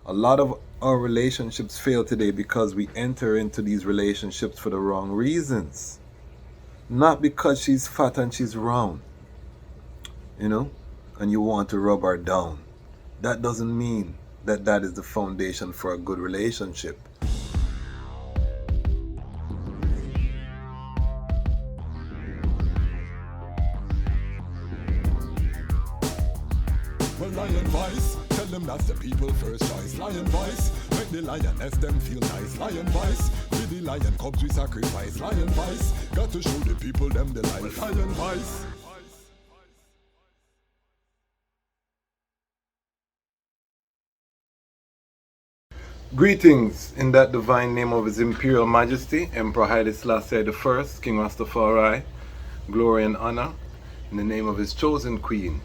A lot of our relationships fail today because we enter into these relationships for the wrong reasons. Not because she's fat and she's round, you know, and you want to rub her down. That doesn't mean that that is the foundation for a good relationship. Well, lion voice, tell them that's the people first choice. Lion voice, make the lioness them feel nice. Lion voice, with the lion cubs we sacrifice. Lion voice, got to show the people them the light. Lion voice. Greetings in that divine name of His Imperial Majesty, Emperor Haile Selassie I, King Rastafari, glory and honor, in the name of His chosen Queen,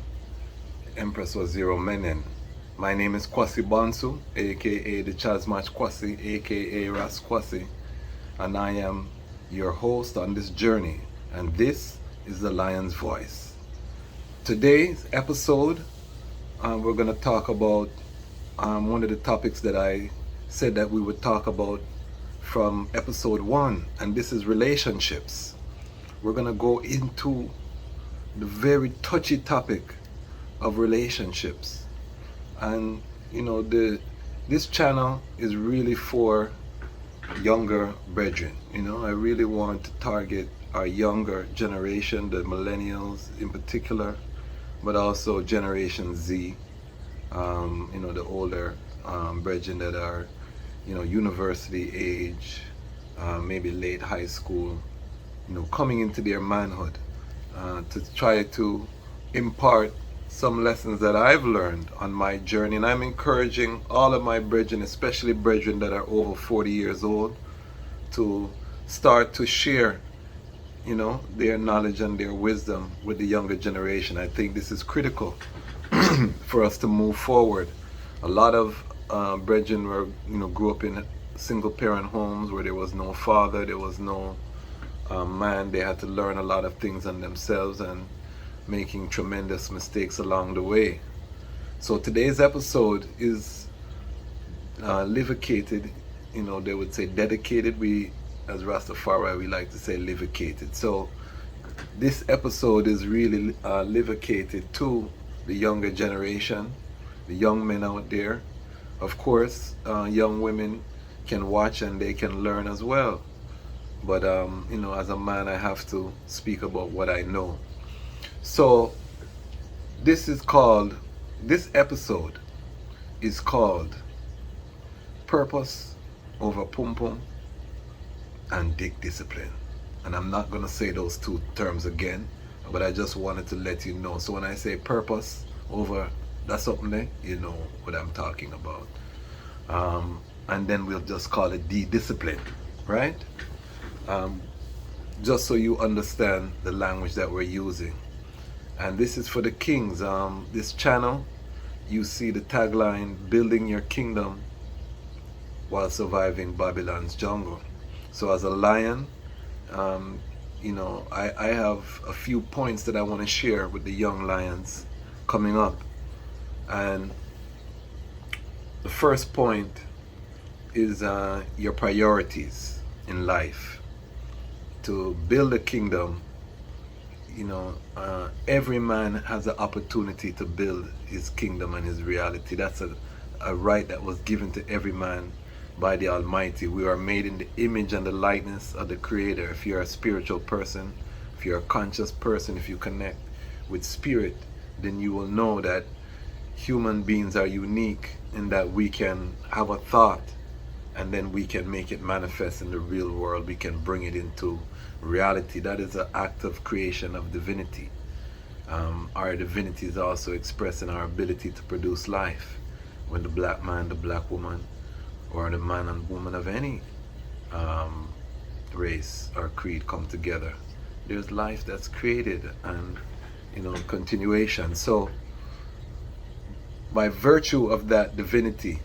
Empress Waziri Menen. My name is Kwasi Bonsu, aka Dejazmatch Kwasi, aka Ras Kwasi, and I am your host on this journey, and this is the Lion's Voice. Today's episode, we're going to talk about one of the topics that I said that we would talk about from episode 1, and this is relationships. We're going to go into the very touchy topic of relationships. And you know, this channel is really for younger brethren. You know, I really want to target our younger generation, the millennials in particular, but also Generation Z, you know, the older brethren that are, you know, university age, maybe late high school, you know, coming into their manhood, to try to impart some lessons that I've learned on my journey. And I'm encouraging all of my brethren, especially brethren that are over 40 years old, to start to share, you know, their knowledge and their wisdom with the younger generation. I think this is critical for us to move forward. A lot of brethren were, you know, grew up in single parent homes where there was no father, there was no man. They had to learn a lot of things on themselves and making tremendous mistakes along the way. So today's episode is livicated, you know, they would say dedicated. We, as Rastafari, we like to say livicated. So this episode is really livicated to the younger generation, the young men out there. Of course, young women can watch and they can learn as well. But, you know, as a man, I have to speak about what I know. So this episode is called Purpose Over Pum Pum and Dick Discipline. And I'm not going to say those two terms again, but I just wanted to let you know. So when I say purpose over, that's something there, you know what I'm talking about. And then we'll just call it discipline, right? Just so you understand the language that we're using. And this is for the kings. This channel, you see the tagline, building your kingdom while surviving Babylon's jungle. So as a lion, you know, I have a few points that I want to share with the young lions coming up. And the first point is your priorities in life. To build a kingdom, you know, every man has the opportunity to build his kingdom and his reality. That's a right that was given to every man by the Almighty. We are made in the image and the likeness of the Creator. If you're a spiritual person, if you're a conscious person, if you connect with spirit, then you will know that human beings are unique in that we can have a thought and then we can make it manifest in the real world. We can bring it into reality. That is an act of creation of divinity. Our divinity is also expressed in our ability to produce life. When the black man, the black woman, or the man and woman of any race or creed come together, there's life that's created and, you know, continuation. So by virtue of that divinity,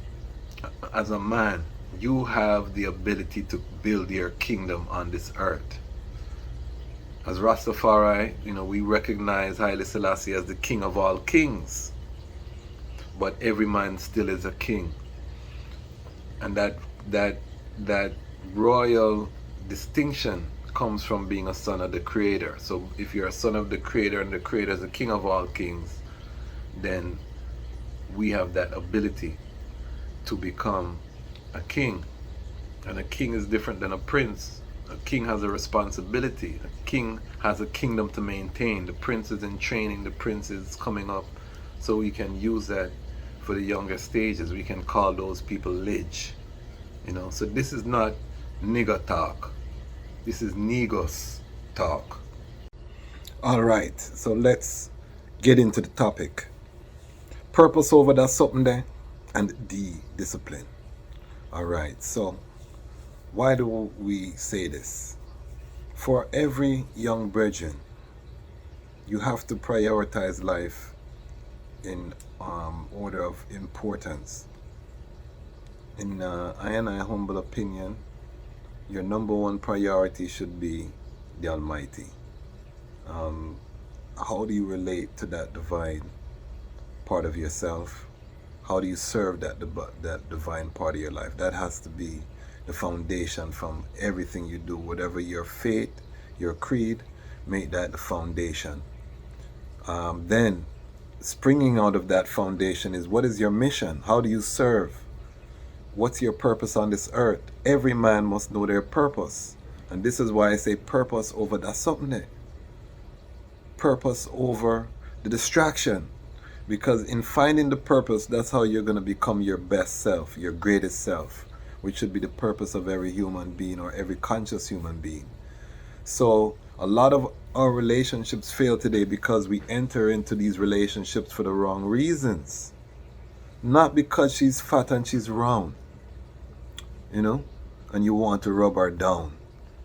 as a man, you have the ability to build your kingdom on this earth. As Rastafari, you know, we recognize Haile Selassie as the king of all kings, but every man still is a king. And that royal distinction comes from being a son of the Creator. So if you're a son of the Creator and the Creator is the King of all kings, then we have that ability to become a king. And a king is different than a prince. A king has a responsibility. A king has a kingdom to maintain. The prince is in training. The prince is coming up. So we can use that for the younger stages. We can call those people lidge. You know, so this is not nigger talk. This is Negos talk. All right, so let's get into the topic. Purpose over that something there, and discipline. All right, so why do we say this? For every young brethren, you have to prioritize life in order of importance. In I and I humble opinion, your number one priority should be the Almighty. How do you relate to that divine part of yourself? How do you serve that divine part of your life? That has to be the foundation from everything you do. Whatever your faith, your creed, make that the foundation. Then, springing out of that foundation is, what is your mission? How do you serve? What's your purpose on this earth? Every man must know their purpose. And this is why I say purpose over that something there. Purpose over the distraction. Because in finding the purpose, that's how you're going to become your best self, your greatest self, which should be the purpose of every human being or every conscious human being. So a lot of our relationships fail today because we enter into these relationships for the wrong reasons. Not because she's fat and she's round, you know, and you want to rub her down.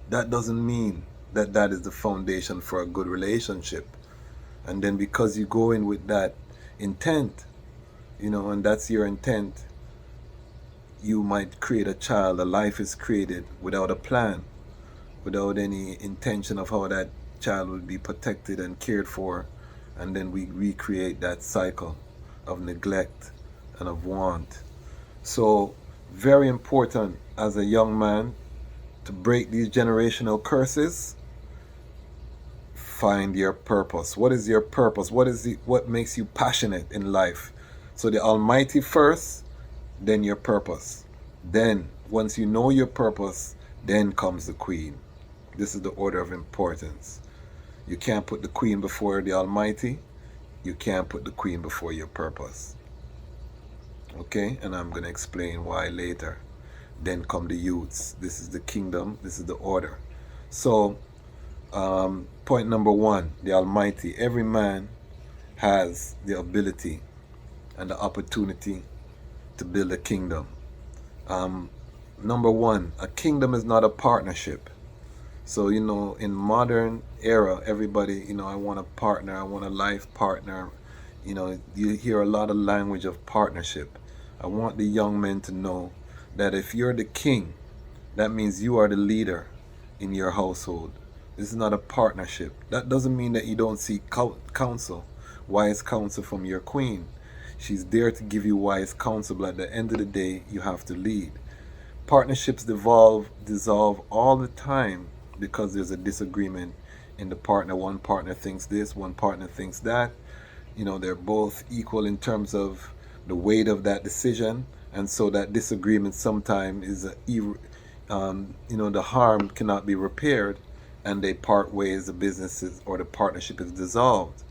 That doesn't mean that that is the foundation for a good relationship. And then because you go in with that intent, you know, and that's your intent, you might create a child. A life is created without a plan, without any intention of how that child will be protected and cared for, and then we recreate that cycle of neglect and of want. So very important as a young man to break these generational curses. Find your purpose. What is your purpose? What makes you passionate in life? So the Almighty first, then your purpose. Then once you know your purpose, then comes the Queen. This is the order of importance. You can't put the Queen before the Almighty. You can't put the Queen before your purpose. Okay, and I'm going to explain why later. Then come the youths. This is the kingdom. This is the order. So point number one, the Almighty. Every man has the ability and the opportunity to build a kingdom. Number one, a kingdom is not a partnership. So, you know, in modern era, everybody, you know, I want a partner, I want a life partner. You know, you hear a lot of language of partnership. I want the young men to know that if you're the king, that means you are the leader in your household. This is not a partnership. That doesn't mean that you don't seek counsel, wise counsel from your queen. She's there to give you wise counsel, but at the end of the day, you have to lead. Partnerships dissolve all the time because there's a disagreement in the partner. One partner thinks this, one partner thinks that. You know, they're both equal in terms of the weight of that decision, and so that disagreement sometimes is you know, the harm cannot be repaired, and they part ways. The businesses or the partnership is dissolved.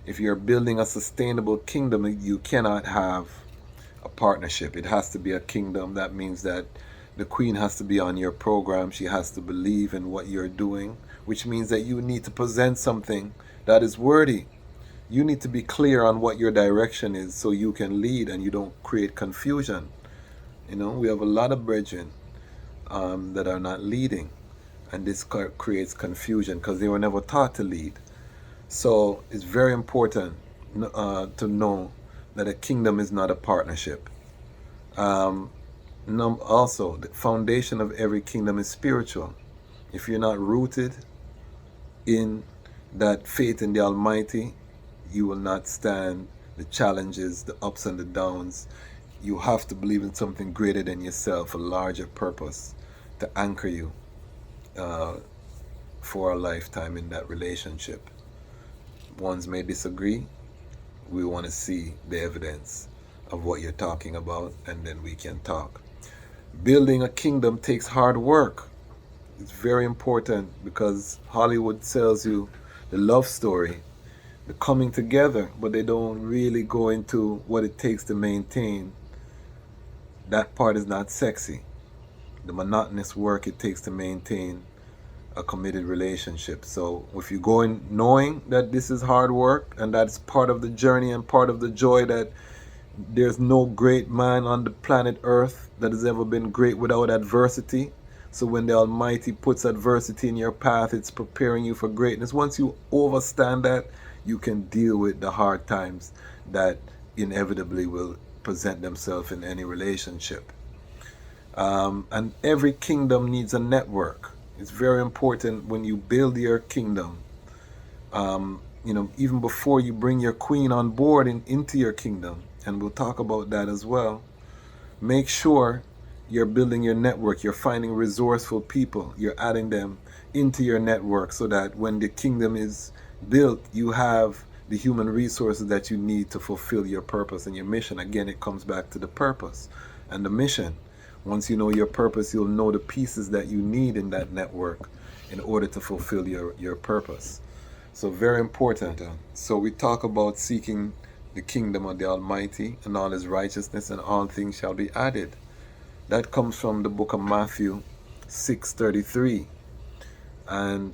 If you're building a sustainable kingdom, you cannot have a partnership. It has to be a kingdom. That means that the queen has to be on your program. She has to believe in what you're doing, which means that you need to present something that is worthy. You need to be clear on what your direction is so you can lead and you don't create confusion. You know, we have a lot of brethren that are not leading, and this creates confusion because they were never taught to lead. So it's very important to know that a kingdom is not a partnership. Also, the foundation of every kingdom is spiritual. If you're not rooted in that faith in the Almighty, you will not stand the challenges, the ups and the downs. you have to believe in something greater than yourself, a larger purpose to anchor you for a lifetime in that relationship. Ones may disagree. We want to see the evidence of what you're talking about, and then we can talk. Building a kingdom takes hard work. It's very important, because Hollywood sells you the love story, the coming together, but they don't really go into what it takes to maintain. That part is not sexy. The monotonous work it takes to maintain a committed relationship. So if you go in knowing that this is hard work, and that's part of the journey and part of the joy, that there's no great man on the planet Earth that has ever been great without adversity. So when the Almighty puts adversity in your path, it's preparing you for greatness. Once you understand that, you can deal with the hard times that inevitably will present themselves in any relationship. And every kingdom needs a network. It's very important when you build your kingdom, even before you bring your queen on board into your kingdom, and we'll talk about that as well. Make sure you're building your network, you're finding resourceful people, you're adding them into your network, so that when the kingdom is built, you have the human resources that you need to fulfill your purpose and your mission. Again, it comes back to the purpose and the mission. Once you know your purpose, you'll know the pieces that you need in that network in order to fulfill your purpose. So very important. So we talk about seeking the kingdom of the Almighty and all his righteousness, and all things shall be added. That comes from the book of Matthew 6:33. And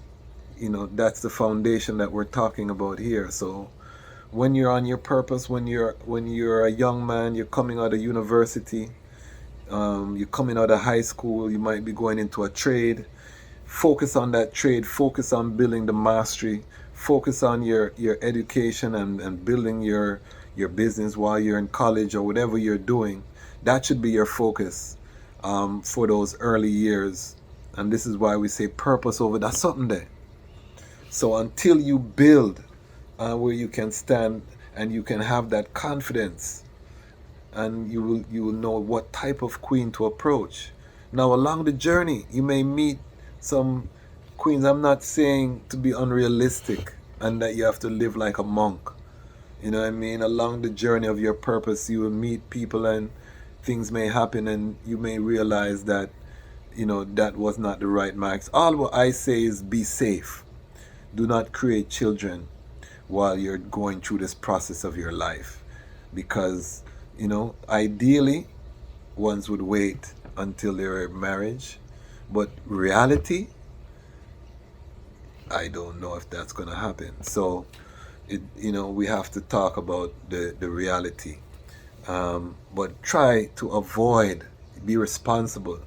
that's the foundation that we're talking about here. So when you're on your purpose, when you're a young man, you're coming out of university, you're coming out of high school, you might be going into a trade. Focus on that trade, focus on building the mastery, focus on your education and building your business while you're in college or whatever you're doing. That should be your focus for those early years. And this is why we say purpose over that something there. So until you build where you can stand and you can have that confidence, and you will know what type of queen to approach. Now along the journey, you may meet some queens. I'm not saying to be unrealistic and that you have to live like a monk. You know what I mean? Along the journey of your purpose, you will meet people and things may happen, and you may realize that, that was not the right max. All what I say is be safe. Do not create children while you're going through this process of your life. Because, ideally, ones would wait until they're in marriage. But reality, I don't know if that's going to happen. So, we have to talk about the reality. But try to avoid, be responsible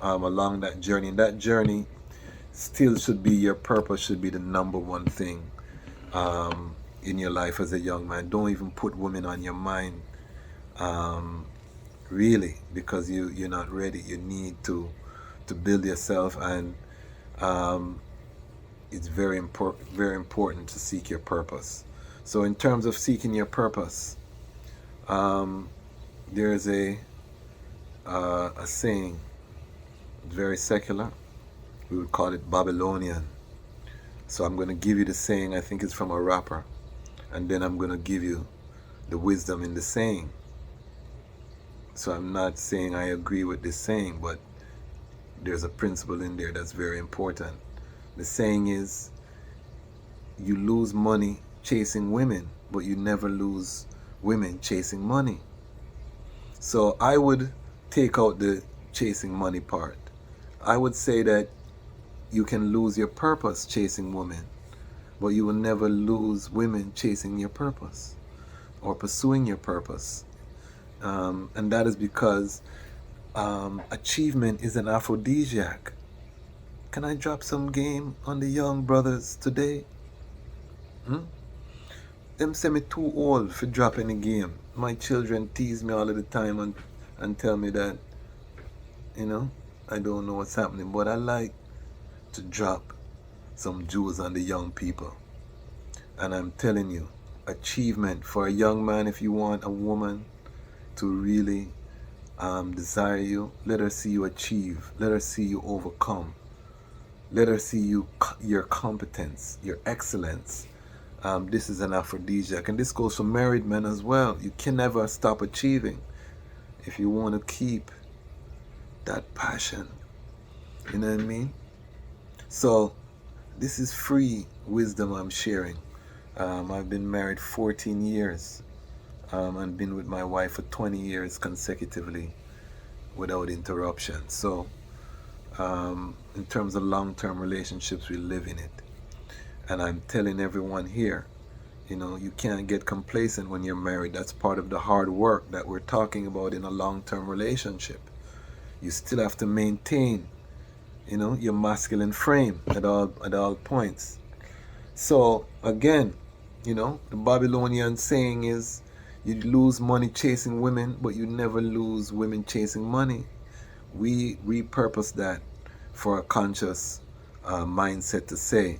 along that journey. And that journey still should be your purpose, should be the number one thing in your life as a young man. Don't even put women on your mind, really, because you're not ready. You need to build yourself, and it's very important to seek your purpose. So in terms of seeking your purpose, there's a saying, very secular. We would call it Babylonian. So I'm going to give you the saying. I think it's from a rapper, and then I'm going to give you the wisdom in the saying. So I'm not saying I agree with this saying, but there's a principle in there that's very important. The saying is, you lose money chasing women, but you never lose women chasing money. So I would take out the chasing money part. I would say that you can lose your purpose chasing women, but you will never lose women chasing your purpose or pursuing your purpose. And that is because achievement is an aphrodisiac. Can I drop some game on the young brothers today? Them say me too old for dropping the game. My children tease me all of the time and tell me that, I don't know what's happening, but I like to drop some jewels on the young people. And I'm telling you, achievement for a young man, if you want a woman to really desire you. Let her see you achieve. Let her see you overcome. Let her see your competence, your excellence. This is an aphrodisiac, and this goes for married men as well. You can never stop achieving if you want to keep that passion. You know what I mean? So this is free wisdom I'm sharing. I've been married 14 years and been with my wife for 20 years consecutively without interruption. So in terms of long-term relationships, we live in it. And I'm telling everyone here, you know, you can't get complacent when you're married. That's part of the hard work that we're talking about in a long-term relationship. You still have to maintain, you know, your masculine frame at all points. So again, you know, the Babylonian saying is, you lose money chasing women, but you never lose women chasing money. We repurpose that for a conscious mindset to say,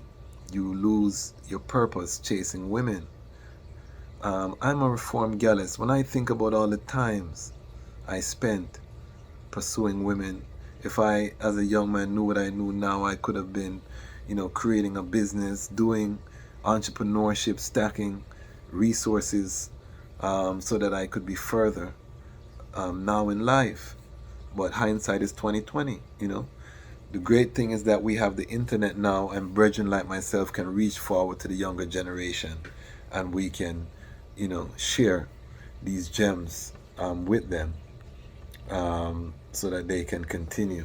you lose your purpose chasing women. I'm a reformed gallus. When I think about all the times I spent pursuing women, if I, as a young man, knew what I knew now, I could have been, you know, creating a business, doing entrepreneurship, stacking resources, so that I could be further now in life. But hindsight is 2020, you know. The great thing is that we have the internet now, and brethren like myself can reach forward to the younger generation, and we can, you know, share these gems with them, so that they can continue.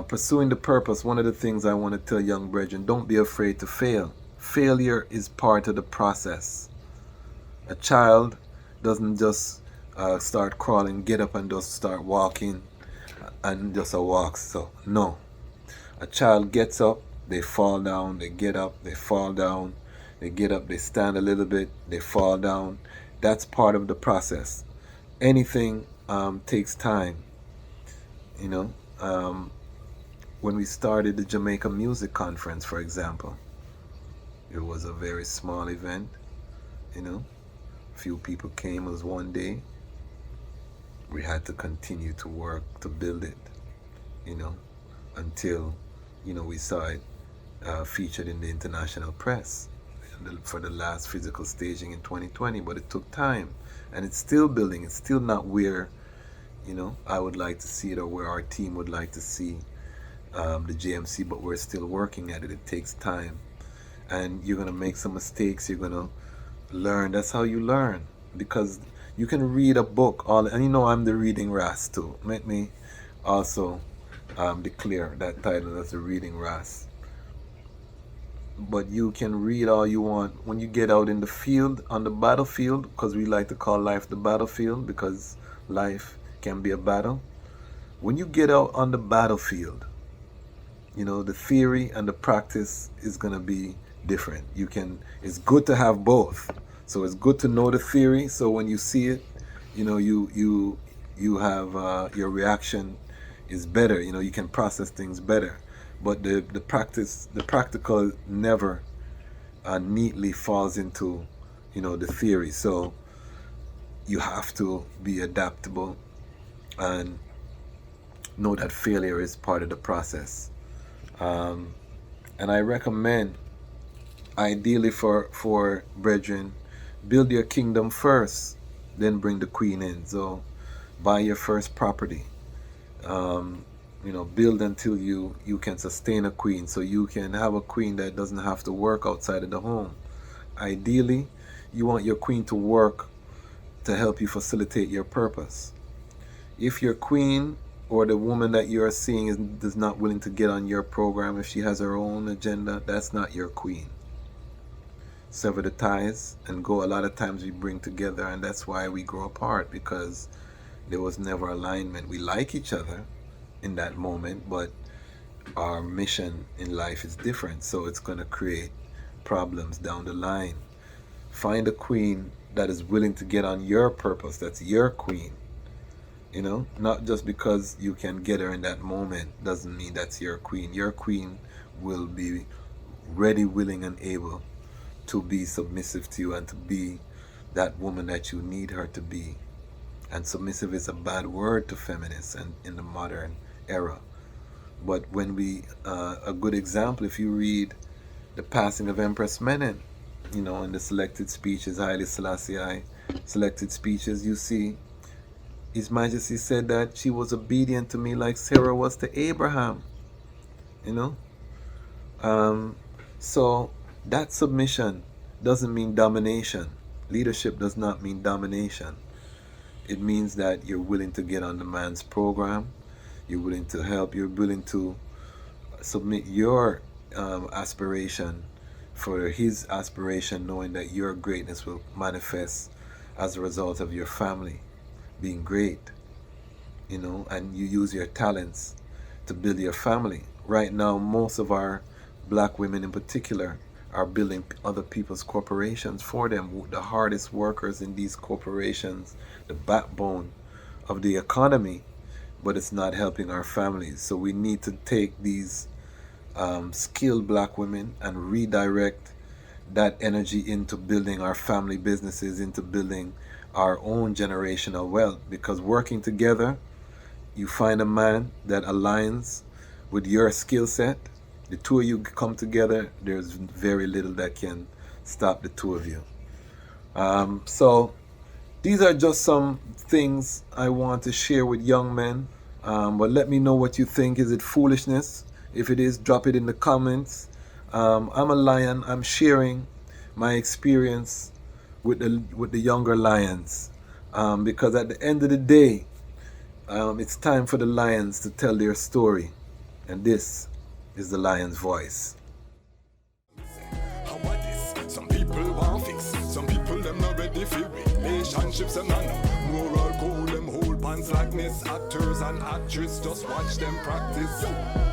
Pursuing the purpose, one of the things I want to tell young brethren, don't be afraid to fail. Failure is part of the process. A child doesn't just start crawling, get up and just start walking and just a walk. So no, a child gets up, they fall down, they get up, they fall down, they get up, they stand a little bit, they fall down. That's part of the process. Anything takes time. You know, when we started the Jamaica Music Conference, for example, it was a very small event. You know, few people came. It was one day. We had to continue to work to build it, you know, until, you know, we saw it featured in the international press for the last physical staging in 2020. But it took time, and it's still building. It's still not where, you know, I would like to see it, or where our team would like to see the JMC, but we're still working at it. It takes time, and you're going to make some mistakes. You're going to learn. That's how you learn, because you can read a book, and you know I'm the reading ras too. Let me also declare that title as the reading ras. But you can read all you want. When you get out in the field, on the battlefield, because we like to call life the battlefield, because life can be a battle. When you get out on the battlefield, you know, the theory and the practice is going to be different. It's good to have both. So it's good to know the theory, so when you see it, you know, you have your reaction is better. You know, you can process things better. But the practical never neatly falls into, you know, the theory. So you have to be adaptable and know that failure is part of the process. And I recommend, ideally for brethren, build your kingdom first, then bring the queen in. So buy your first property. You know, build until you can sustain a queen, so you can have a queen that doesn't have to work outside of the home. Ideally, you want your queen to work to help you facilitate your purpose. If your queen or the woman that you are seeing is not willing to get on your program, if she has her own agenda, that's not your queen. Sever the ties and go. A lot of times we bring together, and that's why we grow apart, because there was never alignment. We like each other in that moment, but our mission in life is different, so it's going to create problems down the line. Find a queen that is willing to get on your purpose. That's your queen. You know, not just because you can get her in that moment doesn't mean that's your queen. Your queen will be ready, willing, and able to be submissive to you and to be that woman that you need her to be. And submissive is a bad word to feminists and in the modern era. But when a good example, if you read the passing of Empress Menen, in the selected speeches, Haile Selassie selected speeches, you see His Majesty said that she was obedient to me like Sarah was to Abraham. So that submission doesn't mean domination. Leadership does not mean domination. It means that you're willing to get on the man's program, you're willing to help, you're willing to submit your aspiration for his aspiration, knowing that your greatness will manifest as a result of your family being great, and you use your talents to build your family. Right now, most of our black women in particular are building other people's corporations for them, the hardest workers in these corporations, the backbone of the economy, but it's not helping our families. So we need to take these skilled black women and redirect that energy into building our family businesses, into building our own generational wealth. Because working together, you find a man that aligns with your skill set, the two of you come together, there's very little that can stop the two of you. So these are just some things I want to share with young men. But let me know what you think. Is it foolishness? If it is, drop it in the comments. I'm a lion. I'm sharing my experience with the younger lions, because at the end of the day, it's time for the lions to tell their story, and this is the lion's voice. How about this? Some people want fix, some people them not ready for relationships and none. Moral code them hold pants slackness. Actors and actresses just watch them practice.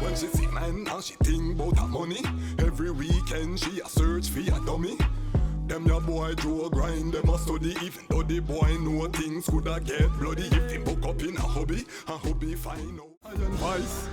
When she see man and she think about her money, every weekend she a search for a dummy. Them your boy do a grind, them a study. Even though the boy know things coulda get bloody. If him book up in a hobby fine. Iron vice.